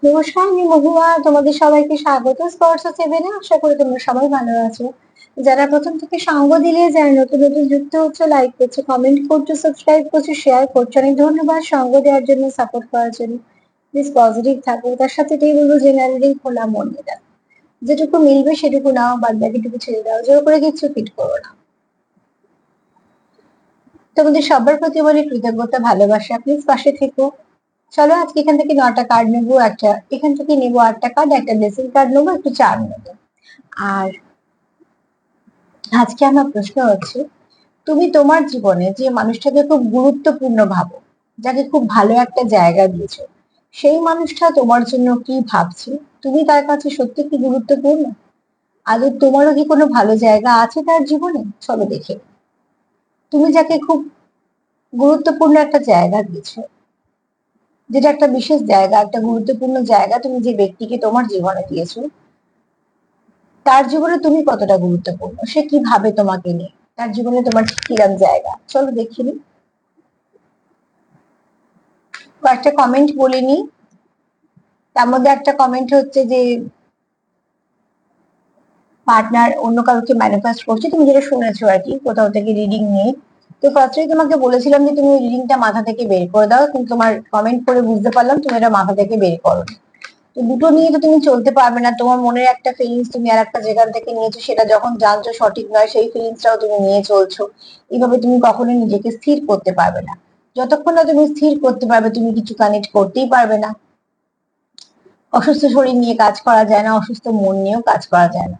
নমস্কার, আমি মহুয়া। তোমাদের সবাইকে স্বাগত স্পর্শ সেভেনে। আশা করি তোমরা সবাই ভালো আছো। যারা প্রথম থেকে সঙ্গ দিলে, যারা নতুন নতুন যুক্ত হচ্ছে, লাইক করছো, কমেন্ট করছো, সাবস্ক্রাইব করছো, শেয়ার করছো, অনেক ধন্যবাদ সঙ্গ দেওয়ার জন্য, সাপোর্ট করার জন্য। প্লিজ পজিটিভ থাকো। তার সাথে এটাই বলবো, জেনারেলি খোলা মন মেলা, যেটুকু মিলবে সেটুকু নাও, বাদ বাকিটুকু ছেড়ে দাও, জোর করে কিচ্ছু ফিট করো না। তোমাদের সবার প্রতি বলে কৃতজ্ঞতা, ভালোবাসা, প্লিজ পাশে থেকো। চলো আজকে এখান থেকে 9টা কার্ড নেবো, একটা এখান থেকে নেবো, 8টা কার্ড, একটা ব্লেসিং কার্ড নেবো, একটু চার নেবো। আর আজকে আমার প্রশ্ন হচ্ছে, তুমি তোমার জীবনে যে মানুষটাকে খুব গুরুত্বপূর্ণ ভাবো, যাকে খুব ভালো একটা জায়গা দিয়েছো, সেই মানুষটা তোমার জন্য কি ভাবছে? তুমি তার কাছে সত্যি কি গুরুত্বপূর্ণ? আদৌ তোমারও কি কোনো ভালো জায়গা আছে তার জীবনে? চলো দেখে। তুমি যাকে খুব গুরুত্বপূর্ণ একটা জায়গা দিয়েছো, যেটা একটা বিশেষ জায়গা, একটা গুরুত্বপূর্ণ জায়গা তুমি যে ব্যক্তিকে তোমার জীবনে দিয়েছো, তার জীবনে তুমি কতটা গুরুত্বপূর্ণ, সে কি ভাবে তোমাকে নিয়ে, তার জীবনে তোমার কিরম জায়গা, চলো দেখিনি। কয়েকটা কমেন্ট বলিনি। তার মধ্যে একটা কমেন্ট হচ্ছে যে পার্টনার অন্য কাউকে ম্যানিফেস্ট করছে, তুমি যেটা শুনেছো আর কি কোথাও থেকে রিডিং নিয়ে। তো ফার্স্টেই তোমাকে বলেছিলাম যে তুমি রিডিংটা মাথা থেকে বের করে দাও, কিন্তু তোমার কমেন্ট করে বুঝতে পারলাম তুমি এটা মাথা থেকে বের করো। তো দুটো নিয়ে তো তুমি চলতে পারবে না। তোমার মনের একটা ফিলিংস তুমি আর একটা জায়গা থেকে নিয়েছো, সেটা যখন জানছো সঠিক নয়, সেই ফিলিংসটাও তুমি নিয়ে চলছো। এইভাবে তুমি কখনোই নিজেকে স্থির করতে পারবে না। যতক্ষণ না তুমি স্থির করতে পারবে, তুমি কিছু কানেক্ট করতেই পারবে না। অসুস্থ শরীর নিয়ে কাজ করা যায় না, অসুস্থ মন নিয়েও কাজ করা যায় না।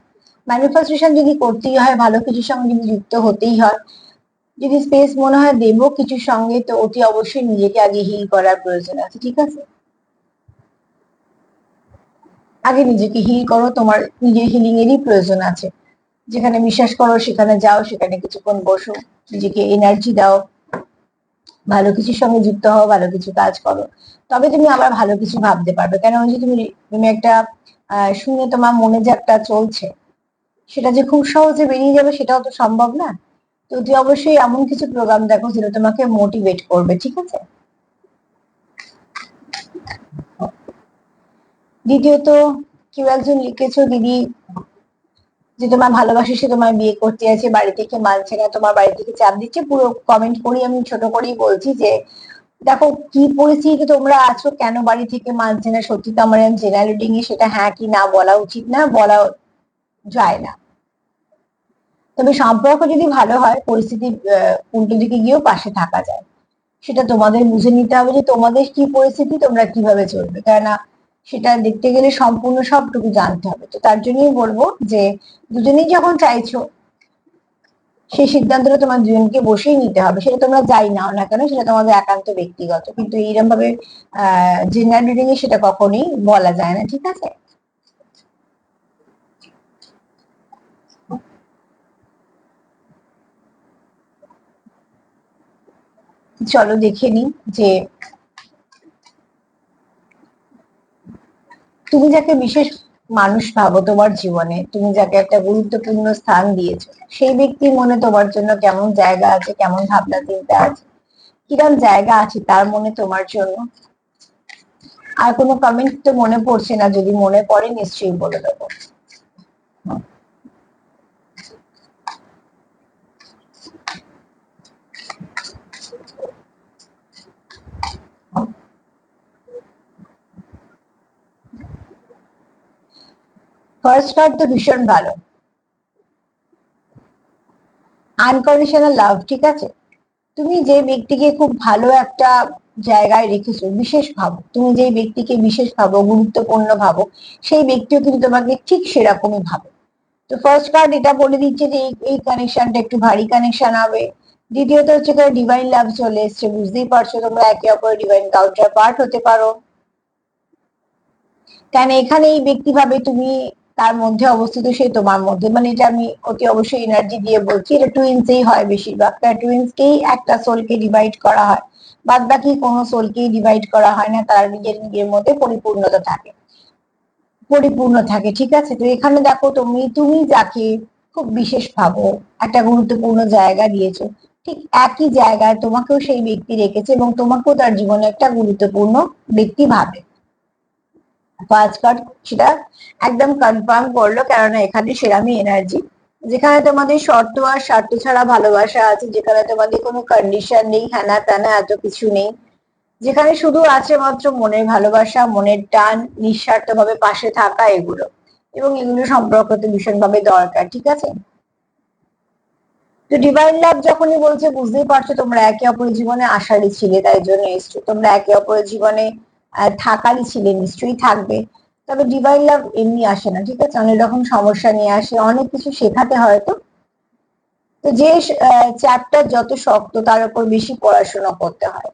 ম্যানিফেস্টেশন যদি করতেই হয়, ভালো কিছুর সঙ্গে যদি যুক্ত হতেই হয়, যদি স্পেস মনে হয় দেবো কিছুর সঙ্গে, তো অতি অবশ্যই নিজেকে আগে হিল করার প্রয়োজন আছে, ঠিক আছে? আগে নিজেকে হিল করো, তোমার নিজের হিলিং এরই প্রয়োজন আছে। যেখানে বিশ্বাস করো সেখানে যাও, সেখানে কিছুক্ষণ বসো, নিজেকে এনার্জি দাও, ভালো কিছুর সঙ্গে যুক্ত হও, ভালো কিছু কাজ করো। তবে তুমি আবার ভালো কিছু ভাবতে পারবে। কেন, ওই যে তুমি তুমি একটা শুনে তোমার মনে যে একটা চলছে, সেটা যে খুব সহজে বেরিয়ে যাবে সেটাও তো সম্ভব না। তো তুই অবশ্যই এমন কিছু প্রোগ্রাম দেখো যেটা তোমাকে মোটিভেট করবে, ঠিক আছে? দ্বিতীয়ত, কেউ একজন লিখেছো, দিদি যে তোমার ভালোবাসে, সে তোমার বিয়ে করতে আছে, বাড়ি থেকে মানছে না, তোমার বাড়ি থেকে চাপ দিচ্ছে। পুরো কমেন্ট করি, আমি ছোট করেই বলছি যে দেখো কি পরিস্থিতিতে তোমরা আছো, কেন বাড়ি থেকে মানছে না। সত্যি তো আমার জেনারেল রিডিং এ সেটা হ্যাঁ কি না বলা উচিত না, বলা যায় না। তবে সম্পর্ক যদি ভালো হয়, পরিস্থিতি উল্টো দিকে গিয়েও পাশে থাকা যায়। সেটা তোমাদের বুঝে নিতে হবে যে তোমাদের কি পরিস্থিতি, তোমরা কিভাবে চলবে, কেননা সেটা দেখতে গেলে সম্পূর্ণ সবটুকু জানতে হবে। তো তার জন্যই বলবো যে দুজনেই যখন চাইছো, সেই সিদ্ধান্তটা তোমার দুজনকে বসেই নিতে হবে। সেটা তোমরা যাই নাও না কেন, সেটা তোমাদের একান্ত ব্যক্তিগত, কিন্তু এইরকম ভাবে জেনারেল রিডিং এ সেটা কখনোই বলা যায় না, ঠিক আছে? চলো দেখে নি যে তুমি যাকে বিশেষ মানুষ ভাবো তোমার জীবনে, তুমি যাকে একটা গুরুত্বপূর্ণ স্থান দিয়েছো, সেই ব্যক্তির মনে তোমার জন্য কেমন জায়গা আছে, কেমন ভাবনা চিন্তা আছে, কিরম জায়গা আছে তার মনে তোমার জন্য। আর কোনো কমেন্ট তো মনে পড়ছে না, যদি মনে পড়ে নিশ্চয়ই বলে দেবো। ফার্স্ট কার্ড তো ভীষণ ভালো, আনকন্ডিশনাল লাভ, ঠিক আছে? তুমি যে ব্যক্তিকে খুব ভালো একটা জায়গায় রেখেছো, বিশেষ ভাবো, তুমি যে ব্যক্তিকে বিশেষ ভাবো, গুরুত্বপূর্ণ ভাবো, সেই ব্যক্তিও কিন্তু তোমাকে ঠিক সেরকমই ভাবে। তো ফার্স্ট কার্ড এটা বলে দিচ্ছে যে এই কানেকশনটা একটু ভারী কানেকশন হবে। দ্বিতীয়ত হচ্ছে ডিভাইন লাভ চলে এসছে, বুঝতেই পারছো তোমরা একে অপরের ডিভাইন কাউন্টার পার্ট হতে পারো। কেন এখানে এই ব্যক্তি ভাবে তুমি তার মধ্যে অবস্থিত, সে তোমার মধ্যে, মানে এটা আমি অতি অবশ্যই এনার্জি দিয়ে বলছি, এটা টুইন্সেই হয় বেশিরভাগ, তার টুইন্সকেই একটা সোলকে ডিভাইড করা হয়, বাদ বাকি কোনো সোলকেই ডিভাইড করা হয় না, তার নিজের নিজের মধ্যে পরিপূর্ণতা থাকে, পরিপূর্ণ থাকে, ঠিক আছে? তো এখানে দেখো, তুমি তুমি যাকে খুব বিশেষ ভাবো, একটা গুরুত্বপূর্ণ জায়গা দিয়েছো, ঠিক একই জায়গায় তোমাকেও সেই ব্যক্তি রেখেছে, এবং তোমাকেও তার জীবনে একটা গুরুত্বপূর্ণ ব্যক্তি ভাবে। ফার্স্ট কার্ড সেটা একদম কনফার্ম করলো, কেননা এখানে সেরামি এনার্জি, যেখানে তোমাদের শর্ত আর স্বার্থ ছাড়া ভালোবাসা আছে, যেখানে তোমাদের কোনো কন্ডিশন নেই, হ্যানা ত্যানা এত কিছু নেই, যেখানে শুধু আছে মাত্র মনের ভালোবাসা, মনের টান, নিঃস্বার্থ ভাবে পাশে থাকা, এগুলো এবং এগুলো সম্পর্কতে ভীষণভাবে দরকার। ঠিক আছে, তো ডিভাইন লাভ যখনই বলছে, বুঝতেই পারছো তোমরা একে অপরের জীবনে আসারই ছিলে, তাই জন্য এসছো তোমরা একে অপরের জীবনে, থাকারই ছিলে, নিশ্চয়ই থাকবে। তবে ডিভাইন লাভ এমনি আসে না, ঠিক আছে, অনেক রকম সমস্যা নিয়ে আসে, অনেক কিছু শেখাতে হয়। তো যে চ্যাপ্টার যত শক্ত তার উপর বেশি পড়াশোনা করতে হয়।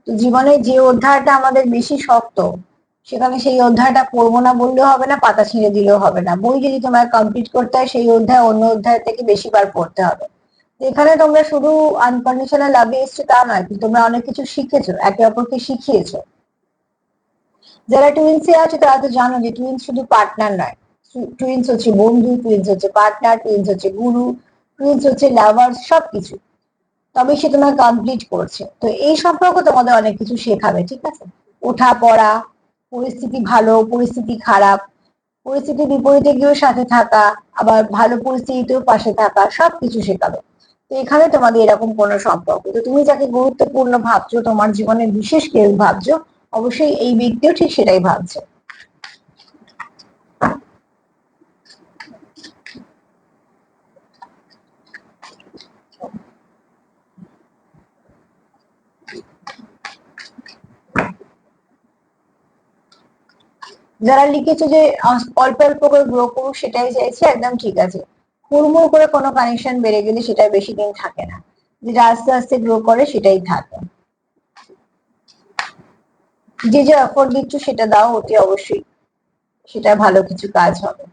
তো জীবনে যে অধ্যায়টা আমাদের বেশি শক্ত, সেখানে সেই অধ্যায়টা পড়বো না বললেও হবে না, পাতা ছিঁড়ে দিলেও হবে না, বই যদি তোমার কমপ্লিট করতে হয় সেই অধ্যায় অন্য অধ্যায় থেকে বেশিবার পড়তে হবে। এখানে তোমরা শুধু আনকন্ডিশনাল লাভে এসছো তা নয়, তোমরা অনেক কিছু শিখেছো, একে অপরকে শিখিয়েছো। যারা টুইন্সে আছে তারা তো জানো যে টুইন্স শুধু পার্টনার নয়, টুইন্স হচ্ছে বন্ধু, টুইন্স হচ্ছে পার্টনার, টুইন্স হচ্ছে গুরু, টুইন্স হচ্ছে লাভার, সবকিছু। তবে সে তোমার কমপ্লিট করছে, তো এই সম্পর্ক তোমাদের অনেক কিছু শেখাবে। ঠিক আছে, ওঠা পড়া, পরিস্থিতি ভালো, পরিস্থিতি খারাপ, পরিস্থিতির বিপরীতে গিয়েও সাথে থাকা, আবার ভালো পরিস্থিতিতেও পাশে থাকা, সবকিছু শেখাবে। তো এখানে তোমাদের এরকম কোনো সম্পর্ক, তো তুমি যাকে গুরুত্বপূর্ণ ভাবছো, তোমার জীবনে বিশেষ কেউ ভাবছো, অবশ্যই এই ব্যক্তিও ঠিক সেটাই ভাবছে। যারা লিখেছে যে অল্প অল্প করে গ্রো করুক, সেটাই চাইছে, একদম ঠিক আছে। হুড়মুড় করে কোনো কানেকশন বেড়ে গেলে সেটা বেশি দিন থাকে না, যেটা আস্তে আস্তে গ্রো করে সেটাই থাকে। যে যে এফোর্ট দিচ্ছ সেটা দাও, অতি অবশ্যই সেটা ভালো কিছু কাজ হবে।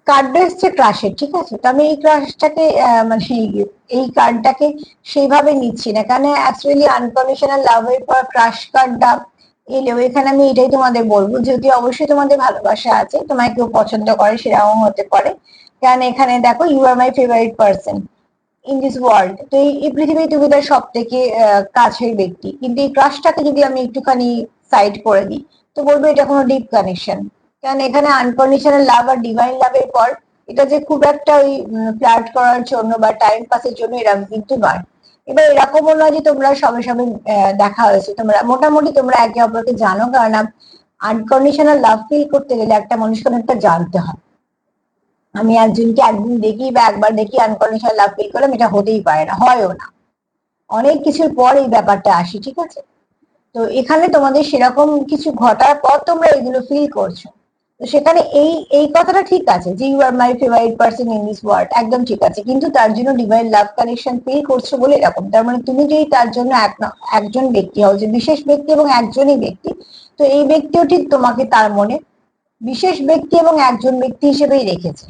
কার্ডটা এসছে ক্রাশের, ঠিক আছে, তো আমি এই ক্রাশটাকে মানে এই কার্ডটাকে সেইভাবে নিচ্ছি না, কারণ অ্যাকচুয়ালি আনকন্ডিশনাল লাভের পর ক্রাশ কার্ডটা এলেও এখানে আমি এটাই তোমাদের বলবো, যদি অবশ্যই তোমাদের ভালোবাসা আছে, তোমায় কেউ পছন্দ করে, সেটাও হতে পারে, কারণ এখানে দেখো you are my favourite person in this world, তো এই পৃথিবী তুমি তার সব থেকে কাছের ব্যক্তি, কিন্তু এই ক্রাশটাকে যদি আমি একটুখানি সাইড করে দিই, তো বলবো এটা কোনো ডিপ কানেকশন। কারণ এখানে আনকন্ডিশনাল লাভ আর ডিভাইন লাভের পর এটা যে খুব একটা ওই ফ্লার্ট করার জন্য বা টাইম পাসের জন্য এরকম কিন্তু নয়। এবার এরকমও নয় যে তোমরা সবে সবে দেখা হয়েছে, তোমরা মোটামুটি তোমরা একে অপরকে জানো, কারণ আনকন্ডিশনাল লাভ ফিল করতে গেলে একটা মানুষকে অনেকটা জানতে হয়। আমি একজনকে একদিন দেখি বা একবার দেখি আনকন্ডিশনাল লাভ ফিল করলাম, এটা হতেই পারে না, হয়ও না, অনেক কিছুর পর এই ব্যাপারটা আসি। ঠিক আছে, তো এখানে তোমাদের সেরকম কিছু ঘটার পর তোমরা এগুলো ফিল করছো, তো সেখানে এই এই কথাটা ঠিক আছে যে you are my favourite person in this world, একদম ঠিক আছে, কিন্তু তার জন্য ডিভাইন লাভ কানেকশন ফিল করছো বলে এরকম, তার মানে তুমি যদি তার জন্য একজন ব্যক্তি হও, যে বিশেষ ব্যক্তি এবং একজনই ব্যক্তি, তো এই ব্যক্তিও ঠিক তোমাকে তার মনে বিশেষ ব্যক্তি এবং একজন ব্যক্তি হিসেবেই রেখেছে।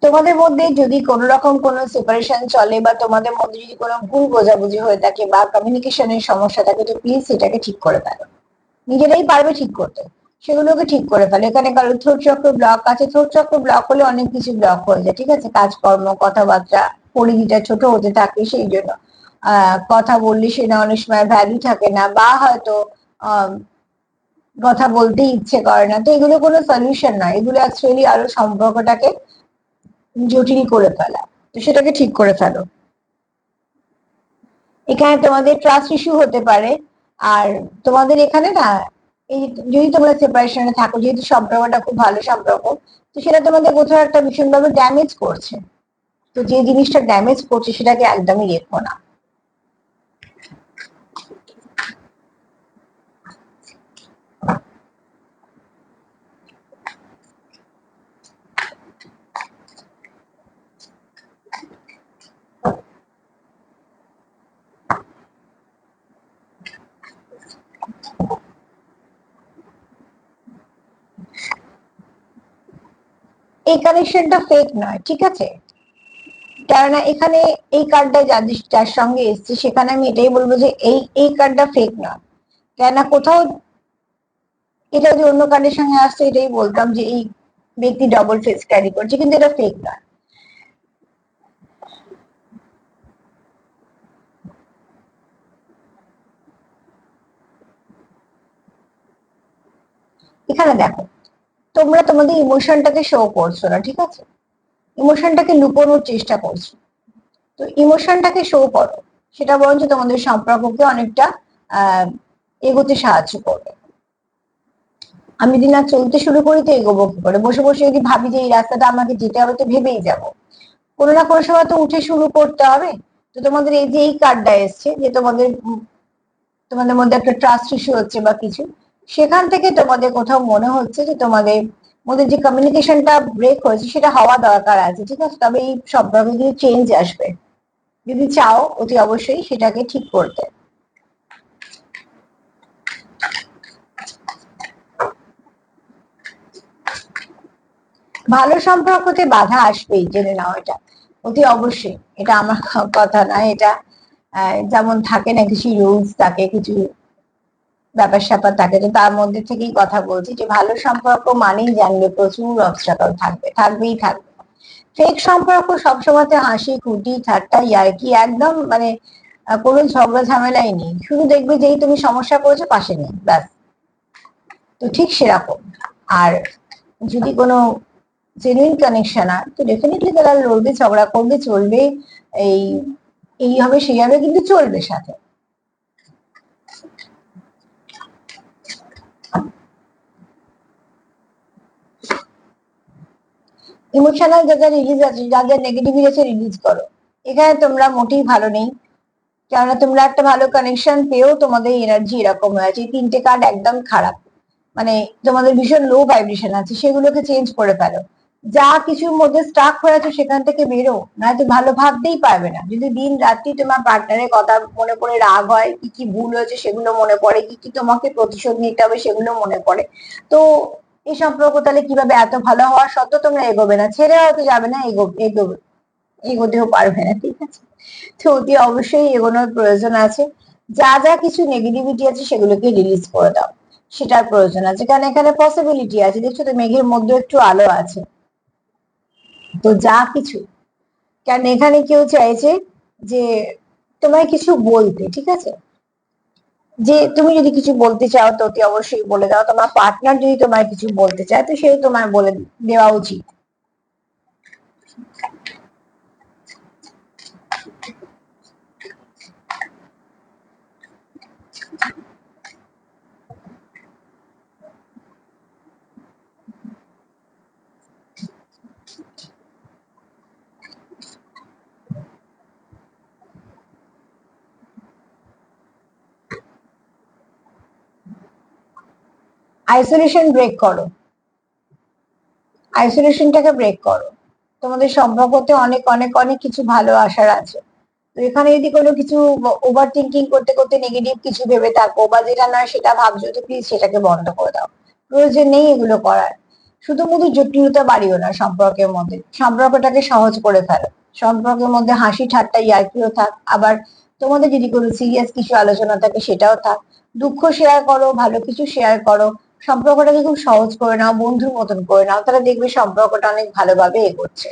তোমাদের মধ্যে যদি কোনো রকম কোনো সেপারেশন চলে বা তোমাদের মধ্যে যদি কোনো ভুল বোঝাবুঝি হয়ে থাকে বা কমিউনিকেশনের সমস্যা থাকে, তো প্লিজ সেটাকে ঠিক করে ফেলো, নিজেরাই পারবে ঠিক করতে, সেগুলোকে ঠিক করে ফেলো। এখানে কারো থ্রোট চক্র ব্লক আছে, থ্রোট চক্র ব্লক হলে অনেক কিছু ব্লক হয়ে যায়, ঠিক আছে, কাজকর্ম, কথাবার্তা, পরিধিটা ছোট হতে থাকে, সেই জন্য কথা বললে সেটা অনেক সময় ভ্যালু থাকে না, বা হয়তো আহ কথা বলতে ইচ্ছে করে না, তো এগুলো কোনো সলিউশন নয়, এগুলো অ্যাকচুয়ালি আরো সম্পর্কটাকে জটিল করে ফেলা, তো সেটাকে ঠিক করে ফেলো। এখানে তোমাদের ট্রাস্ট ইস্যু হতে পারে, আর তোমাদের এখানে না, এই যদি তোমরা সেপারেশনে থাকো, যেহেতু সম্পর্কটা খুব ভালো সম্পর্ক, তো সেটা তোমাদের কোথাও একটা ভীষণভাবে ড্যামেজ করছে, তো যে জিনিসটা ড্যামেজ করছে সেটাকে একদমই রেখো না। এই কানেকশনটা ফেক নয়, ঠিক আছে? কেননা এখানে এই কার্ডটা যার সঙ্গে এসছে সেখানে আমি এটাই বলবো যে এই কার্ডটা ফেক নয়। কেননা কোথাও এটা যদি অন্য কার্ডের সঙ্গে আসতো এটাই বলতাম যে এই ব্যক্তি ডবল ফেস ক্যারি করছে, কিন্তু এটা ফেক নয়। এখানে দেখো, তোমরা তোমাদের ইমোশনটাকে শো করছো না, ঠিক আছে? ইমোশনটাকে লুকোনোর চেষ্টা করছো। তো ইমোশনটাকে শো করো, সেটা বরঞ্চ তোমাদের সম্পর্ককে অনেকটা এগোতে সাহায্য করবে। আমি যদি না চলতে শুরু করি তো এগোবো কি করে? বসে বসে যদি ভাবি যে এই রাস্তাটা আমাকে যেতে হবে তো ভেবেই যাবো। কোনো না কোনো সময় তো উঠে শুরু করতে হবে। তো তোমাদের এই যে এই কার্ডটা এসছে যে তোমাদের মধ্যে একটা ট্রাস্ট ইস্যু হচ্ছে বা কিছু, সেখান থেকে তোমাদের কোথাও মনে হচ্ছে যে তোমাদের মধ্যে যে কমিউনিকেশনটা ব্রেক হয়েছে সেটা হওয়া দরকার আছে, ঠিক আছে? তবে এই সম্পর্কে যদি চেঞ্জ আসবে, যদি চাও অতি অবশ্যই সেটাকে ঠিক করতে। ভালো সম্পর্কতে বাধা আসবেই, জেনে নাও এটা অতি অবশ্যই। এটা আমার কথা নয়, এটা যেমন থাকে না কিছু রুলস থাকে, কিছু ব্যাপার স্যাপার থাকে, তো তার মধ্যে থেকেই কথা বলছি যে ভালো সম্পর্ক মানেই জানবে প্রচুর অবস্ট্রাগল থাকবে, থাকবেই থাকবে। ফেক সম্পর্ক সবসময় হাসি খুঁটি ঠাট্টা ইয়ার্কি, একদম মানে কোনো ঝগড়া ঝামেলাই নেই, শুধু দেখবে যেই তুমি সমস্যা করেছো পাশে নেই, ব্যাস। তো ঠিক সেরকম। আর যদি কোনো জেনুইন কানেকশন হয় তো ডেফিনেটলি তারা লড়বে, ঝগড়া করবে, চলবে, এই এই হবে সেই হবে, কিন্তু চলবে সাথে। ইমোশনাল যাদের রিলিজ আছে, যাদের নেগেটিভিটি আছে রিলিজ করো। এখানে তোমরা মোটেই ভালো নেই, কেননা তোমরা একটা ভালো কানেকশন পেয়েও তোমাদের এনার্জি এরকম হয়ে আছে। এই তিনটে কার্ড একদম খারাপ, মানে তোমাদের ভীষণ লো ভাইব্রেশন আছে, সেগুলোকে চেঞ্জ করে ফেলো। যা কিছুর মধ্যে স্টাক হয়ে আছে সেখান থেকে বেরো, নয়তো ভালো ভাবতেই পারবে না। যদি দিন রাত্রি তোমার পার্টনারের কথা মনে পড়ে রাগ হয়, কি কি ভুল হয়েছে সেগুলো মনে পড়ে, কি কি তোমাকে প্রতিশোধ নিতে হবে সেগুলো মনে পড়ে, তো এই সম্পর্ক তাহলে কিভাবে এত ভালো হওয়া সত্ত্বেও তোমরা এগোবে না? ছেড়ে হয়তো যাবে না, এগোবে, এগোতেও পারবে না, ঠিক আছে? তো অতি অবশ্যই এগোনোর প্রয়োজন আছে। যা যা কিছু নেগেটিভিটি আছে সেগুলোকে রিলিজ করে দাও, সেটার প্রয়োজন আছে। কারণ এখানে পসিবিলিটি আছে, দেখছো তো মেঘের মধ্যে একটু আলো আছে। তো যা কিছু, কারণ এখানে কেউ চাইছে যে তোমায় কিছু বলতে, ঠিক আছে? যে তুমি যদি কিছু বলতে চাও তো অতি অবশ্যই বলে দাও। তোমার পার্টনার যদি তোমায় কিছু বলতে চায় তো সেও তোমায় বলে দেওয়া উচিত। আইসোলেশন ব্রেক করো, আইসোলেশনটাকে ব্রেক করো। তোমাদের সম্পর্কতে অনেক অনেক অনেক কিছু ভালো আসার আছে। তো এখানে যদি কোনো কিছু ওভার থিঙ্কিং করতে করতে নেগেটিভ কিছু ভেবে থাকো বা যেটা নয় সেটা ভাবছো, তো প্লিজ সেটাকে বন্ধ করে দাও, প্রয়োজন নেই এগুলো করার। শুধুমুধু জটিলতা বাড়িও না সম্পর্কের মধ্যে, সম্পর্কটাকে সহজ করে ফেলো। সম্পর্কের মধ্যে হাসি ঠাট্টা ইয়ার্কিও থাক, আবার তোমাদের যদি কোনো সিরিয়াস কিছু আলোচনা থাকে সেটাও থাক। দুঃখ শেয়ার করো, ভালো কিছু শেয়ার করো, সম্পর্কটাকে খুব সহজ করে নাও, বন্ধুর মতন করে নাও, তাহলে দেখবে সম্পর্কটা অনেক ভালোভাবে এগোচ্ছে।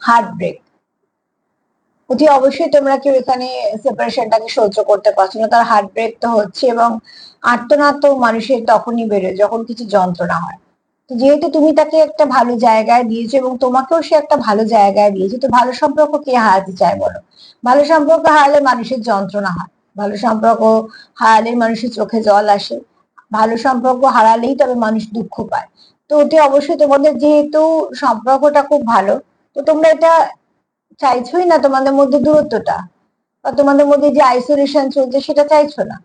হার্ট ব্রেক, অতি অবশ্যই তোমরা কেউ এখানে সেপারেশনটাকে সহ্য করতে পারছো না, তার হার্ট ব্রেক তো হচ্ছে, এবং আর্তনাদ তো মানুষের তখনই বেরোয় যখন কিছু যন্ত্রণা হয়। তো যেহেতু তুমি তাকে একটা ভালো জায়গায় দিয়েছো এবং তোমাকেও সে একটা ভালো জায়গায় দিয়েছে, তো ভালো সম্পর্ক কে হারাতে চায় বলো? ভালো সম্পর্ক হারালে মানুষের যন্ত্রণা হয়, ভালো সম্পর্ক হারালে মানুষের চোখে জল আসে, ভালো সম্পর্ক হারালেই তবে মানুষ দুঃখ পায়। তো অতি অবশ্যই তোমাদের যেহেতু সম্পর্কটা খুব ভালো, তো তোমরা এটা চাইছোই না তোমাদের মধ্যে দূরত্বটা, বা তোমাদের মধ্যে যে আইসোলেশন চলছে সেটা চাইছো না।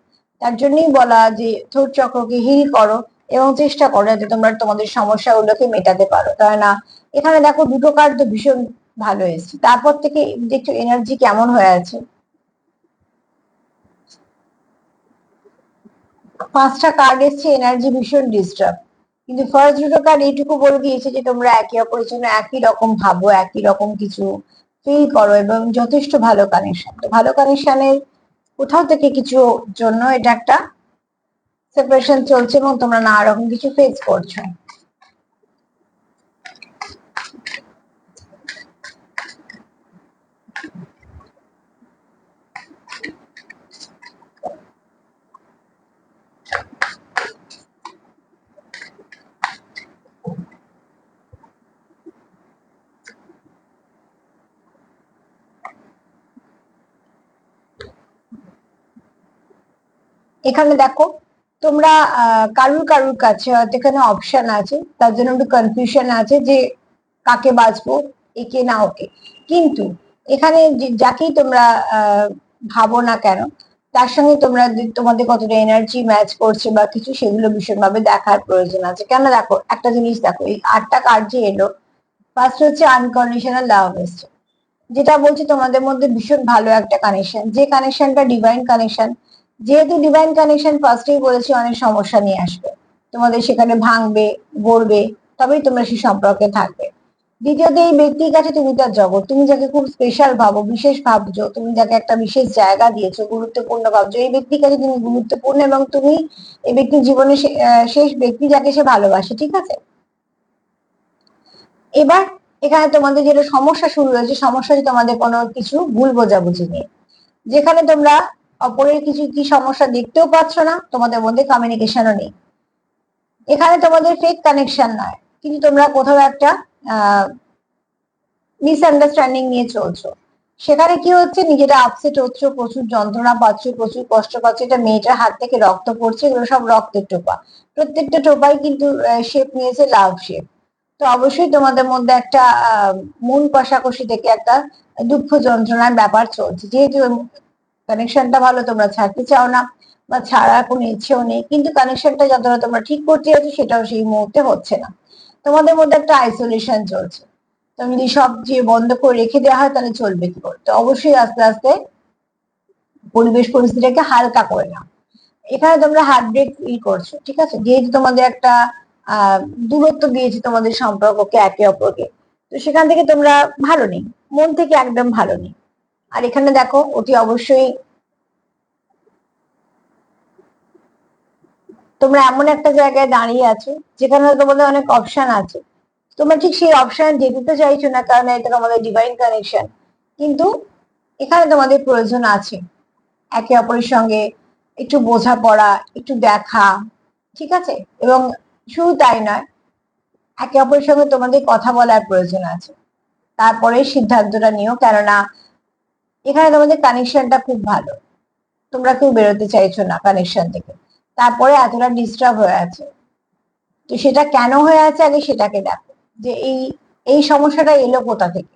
তার জন্যই বলা যে থ্রোট চক্রকে হিল করো এবং চেষ্টা করো যাতে তোমরা তোমাদের সমস্যাগুলোকে মেটাতে পারো। কেননা এখানে দেখো দুটো কার্ড তো ভীষণ ভালো এসেছে, তারপর থেকে দেখছো এনার্জি কেমন হয়ে আছে। 5টা কার্ড এসছে, এনার্জি ভীষণ ডিস্টার্ব। কিন্তু ফার্স্ট দুটো কার্ড এইটুকু বলে দিয়েছে যে তোমরা একে অপরের জন্য একই রকম ভাবো, একই রকম কিছু ফিল করো এবং যথেষ্ট ভালো কানেকশন। তো ভালো কানেকশনের কোথাও থেকে কিছু জন্য এটা একটা সেপারেশন চলছে এবং তোমরা নানা রকম কিছু ফেস করছো। এখানে দেখো তোমরা কারুর কারুর কাছে হয়তো এখানে অপশন আছে, তার জন্য একটু কনফিউশন আছে যে কাকে বাঁচবো, একে না ওকে। কিন্তু এখানে যাকেই তোমরা ভাবো না কেন, তার সঙ্গে তোমরা তোমাদের কতটা এনার্জি ম্যাচ করছে বা কিছু, সেগুলো ভীষণভাবে দেখার প্রয়োজন আছে। কেন দেখো একটা জিনিস দেখো, এই 8টা কার্ড যে এলো, ফার্স্ট হচ্ছে আনকন্ডিশনাল লাভ এসছে, যেটা বলছে তোমাদের মধ্যে ভীষণ ভালো একটা কানেকশন, যে কানেকশনটা ডিভাইন কানেকশন। যেহেতু ডিভাইন কানেকশন ফার্স্টেই বলেছি অনেক সমস্যা নিয়ে আসবে, তোমাদের সেখানে ভাঙবে, গড়বে, তবেই তোমরা সেই সম্পর্কে থাকবে। দ্বিতীয়ত এই ব্যক্তির কাছে তুমি তার জগৎ, তুমি যাকে খুব স্পেশাল ভাবো, বিশেষ ভাবছো, তুমি যাকে একটা বিশেষ জায়গা দিয়েছো, গুরুত্বপূর্ণ ভাবছো, এই ব্যক্তির কাছে তুমি গুরুত্বপূর্ণ এবং তুমি এই ব্যক্তির জীবনে শেষ ব্যক্তি যাকে সে ভালোবাসে, ঠিক আছে। এবার এখানে তোমাদের যেটা সমস্যা শুরু হয়েছে, সমস্যা হচ্ছে তোমাদের কোনো কিছু ভুল বোঝাবুঝি নিয়ে, যেখানে তোমরা অপরের কিছু কি সমস্যা দেখতেও পাচ্ছ না, তোমাদের মধ্যে কমিউনিকেশনও নেই। এখানে তোমাদের ফেক কানেকশন নয়, কিন্তু তোমরা কোথাও একটা মিসআন্ডারস্ট্যান্ডিং নিয়ে চলছো। সেখানে কি হচ্ছে, নিজেরা আপসেট হচ্ছে, প্রচুর যন্ত্রণা পাচ্ছ, প্রচুর কষ্ট পাচ্ছ, এটা মেয়েটার হাত থেকে রক্ত পড়ছে, এগুলো সব রক্তের টোপা। প্রত্যেকটা টোপাই কিন্তু শেপ নিয়েছে লাভ শেপ। তো অবশ্যই তোমাদের মধ্যে একটা মন কষাকষি থেকে একটা দুঃখ যন্ত্রণার ব্যাপার চলছে। যেহেতু কানেকশনটা ভালো, তোমরা ছাড়তে চাও না বা ছাড়ার কোনো ইচ্ছেও নেই, কিন্তু কানেকশনটা যতটা তোমরা ঠিক করতে যাচ্ছ সেটাও সেই মুহূর্তে হচ্ছে না। তোমাদের মধ্যে একটা আইসোলেশন চলছে। তুমি যদি সব যে বন্ধ করে রেখে দেওয়া হয় তাহলে চলবে কি করে? তো অবশ্যই আস্তে আস্তে পরিবেশ পরিস্থিতিটাকে হালকা করে নাও। এখানে তোমরা হার্ট ব্রেক ফিল করছো, ঠিক আছে, যেহেতু তোমাদের একটা আহ দূরত্ব দিয়েছে তোমাদের সম্পর্ককে একে অপরকে। তো সেখান থেকে তোমরা ভালো নেই, মন থেকে একদম ভালো নেই। আর এখানে দেখো অতি অবশ্যই তোমরা এমন একটা জায়গায় দাঁড়িয়ে আছো যেখানে তোমাদের অনেক অপশন আছে, তোমরা ঠিক সেই অপশন যেতে তো চাইছো না, কারণ এটা তোমাদের ডিভাইন কানেকশন। কিন্তু এখানে তোমাদের প্রয়োজন আছে একে অপরের সঙ্গে একটু বোঝাপড়া, একটু দেখা, ঠিক আছে। এবং শুধু তাই নয়, একে অপরের সঙ্গে তোমাদের কথা বলার প্রয়োজন আছে, তারপরে সিদ্ধান্তটা নিও। কেননা এখানে তোমাদের কানেকশনটা খুব ভালো, তোমরা কেউ বেরোতে চাইছো না কানেকশন থেকে, তারপরে এতটা ডিস্টার্ব হয়ে আছে। তো সেটা কেন হয়ে আছে, আগে সেটাকে দেখো যে এই এই সমস্যাটা এলো কোথা থেকে।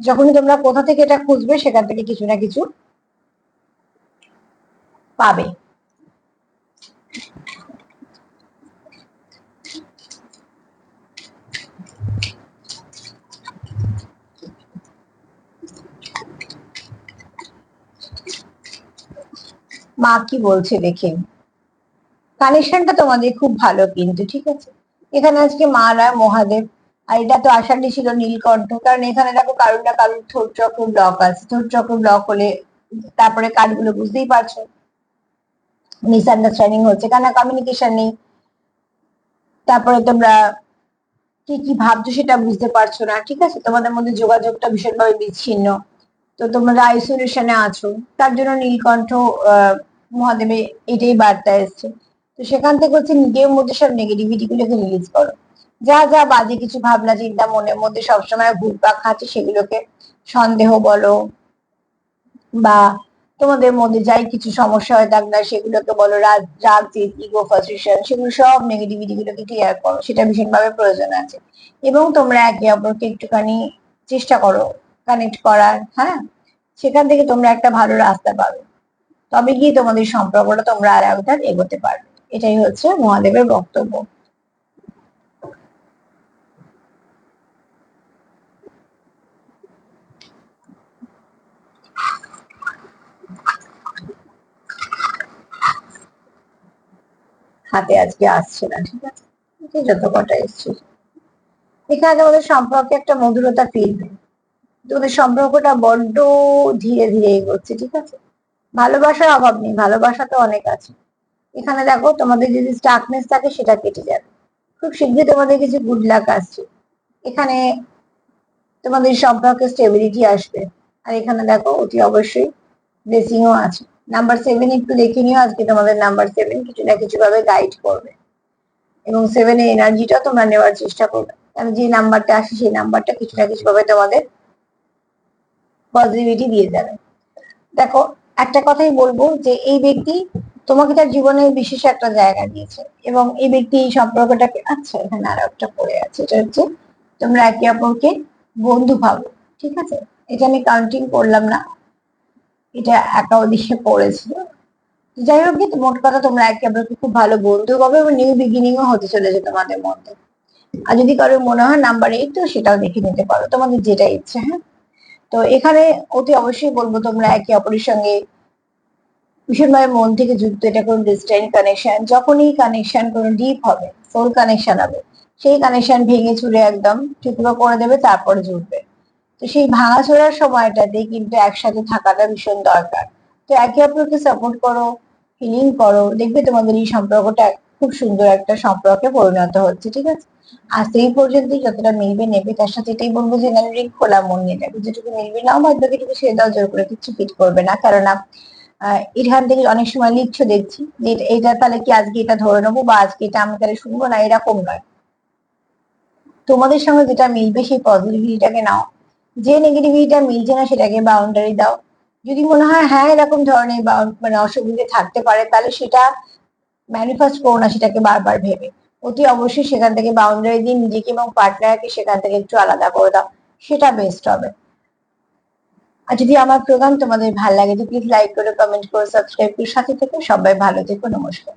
যখনই তোমরা কোথা থেকে এটা খুঁজবে, সেখান থেকে কিছু না কিছু পাবে। মা কি বলছে দেখে। কানেকশনটা তোমাদের খুব ভালো কিন্তু, ঠিক আছে। এখানে আজকে মা নয়, মহাদেব। আর এটা তো আষাঢ়ি ছিল নীলকণ্ঠ, কারণ এখানে দেখো কারুর না কারুর থ্রোট চক্র ব্লক আছে। থ্রোট চক্র ব্লক হলে তারপরে কার্ডগুলো বুঝতেই পারছো, মিসআন্ডারস্ট্যান্ডিং হচ্ছে, কারণ কমিউনিকেশন নেই। তারপরে তোমরা কি কি ভাবছো সেটা বুঝতে পারছো না, ঠিক আছে, তোমাদের মধ্যে যোগাযোগটা ভীষণভাবে বিচ্ছিন্ন। তো তোমরা আইসোলেশনে আছো, তার জন্য নীলকণ্ঠ মহাদেবে এটাই বার্তা এসছে। তো সেখান থেকে হচ্ছে নিজের মধ্যে সব নেগেটিভিটি গুলোকে রিলিজ করো। যা যা বাজে কিছু ভাবনা চিন্তা মনের মধ্যে সবসময় ঘুরপাক খাচ্ছে, সেগুলোকে সন্দেহ বলো বা তোমাদের মধ্যে যাই কিছু সমস্যা হয় থাক না, সেগুলোকে বলো রাগ, রাগ, জেদ, ইগো, ফ্রাস্ট্রেশন, সেগুলো সব নেগেটিভিটি গুলোকে ক্লিয়ার করো, সেটা ভীষণভাবে প্রয়োজন আছে। এবং তোমরা একে অপরকে একটুখানি চেষ্টা করো কানেক্ট করার, হ্যাঁ। সেখান থেকে তোমরা একটা ভালো রাস্তা পাবে, তবে গিয়ে তোমাদের সম্পর্কটা তোমরা আর একবার এগোতে পারবে। এটাই হচ্ছে মহাদেবের বক্তব্য। হাতে আজকে আসছে না, ঠিক আছে, যত কটা এসছে। এখানে তোমাদের সম্পর্কে একটা মধুরতা ফিল, তোমাদের সম্পর্কটা বড্ড ধীরে ধীরে এগোচ্ছে, ঠিক আছে। ভালোবাসার অভাব নেই, ভালোবাসা তো অনেক আছে। এখানে দেখো তোমাদের যদি স্টাকনেস থাকে সেটা কেটে যাবে, খুব শীঘ্রই তোমাদের কিছু গুড লাক আসছে। এখানে তোমাদের সম্পর্কে স্টেবিলিটি আসবে। আর এখানে দেখো অতি অবশ্যই ব্লেসিংও আছে। নাম্বার 7 একটু দেখে নিও, আজকে তোমাদের নাম্বার 7 কিছু না কিছু ভাবে গাইড করবে, এবং 7 এর এনার্জিটা তোমরা নেওয়ার চেষ্টা করবে, কারণ যে নাম্বারটা আসে সেই নাম্বারটা কিছু না কিছু ভাবে তোমাদের পজিটিভিটি দিয়ে যাবে। দেখো, একটা কথাই বলবো যে এই ব্যক্তি তোমাকে তার জীবনের বিশেষ একটা জায়গা দিয়েছে, এবং এই ব্যক্তি এই সম্পর্কটাকে, আচ্ছা এখানে আরো একটা পড়ে আছে, এটা হচ্ছে তোমরা একে অপরকে বন্ধু ভাবো, ঠিক আছে। এটা আমি কাউন্টিং করলাম না, এটা একা ওদিকে পড়েছিল। যাই হোক, কিন্তু মোট কথা তোমরা একে অপরকে খুব ভালো বন্ধু হবে, এবং নিউ বিগিনিং ও হতে চলেছে তোমাদের মধ্যে। আর যদি কারোর মনে হয় নাম্বার 8, তো সেটাও দেখে নিতে পারো, তোমাদের যেটা ইচ্ছে। হ্যাঁ, তো এখানে অতি অবশ্যই বলবো তোমরা একে অপরের সঙ্গে ভীষণভাবে মন থেকে যুক্ত। এটা কোনো ডিস্টেন্ট কানেকশন, যখনই কানেকশন কোনো ডিপ হবে, সোল কানেকশন হবে, সেই কানেকশন ভেঙে চুরে একদম টুকরো করে দেবে, তারপরে জুড়বে। তো সেই ভাঙাচোরার সময়টাতে কিন্তু একসাথে থাকাটা ভীষণ দরকার। তো একে অপরকে সাপোর্ট করো, হিলিং করো, দেখবে তোমাদের এই সম্পর্কটা খুব সুন্দর একটা সম্পর্কে পরিণত হচ্ছে, ঠিক আছে। আর সেই পর্যন্তই, যতটা মিলবে নেবে, তার সাথে এটাই বলবো যে খোলা মন নিয়ে দেখো, যেটুকু মিলবে নাও, বাদ বাকিটুকু সে দাও, জোর করে কিছু ফিট করবে না, কেননা এখান থেকে অনেক সময় লিখছো দেখছি যে এটা তাহলে কি আজকে এটা ধরে নেবো, বা আজকে এটা আমি তাহলে শুনবো না, এরকম নয়। তোমাদের সঙ্গে যেটা মিলবে সেই পজিটিভিটিটাকে নাও, যে নেগেটিভিটিটা মিলছে না সেটাকে বাউন্ডারি দাও। যদি মনে হয় হ্যাঁ এরকম ধরনের মানে অসুবিধে থাকতে পারে, তাহলে সেটা ম্যানিফেস্ট করো না সেটাকে বারবার ভেবে। অতি অবশ্যই সেখান থেকে বাউন্ডারি দিয়ে নিজেকে এবং পার্টনারকে সেখান থেকে একটু আলাদা করে দাও, সেটা বেস্ট হবে। আর যদি আমার প্রোগ্রাম তোমাদের ভালো লাগে তো প্লিজ লাইক করে, কমেন্ট করে, সাবস্ক্রাইব করে সাথে থেকে সবাই ভালো থেকো। নমস্কার।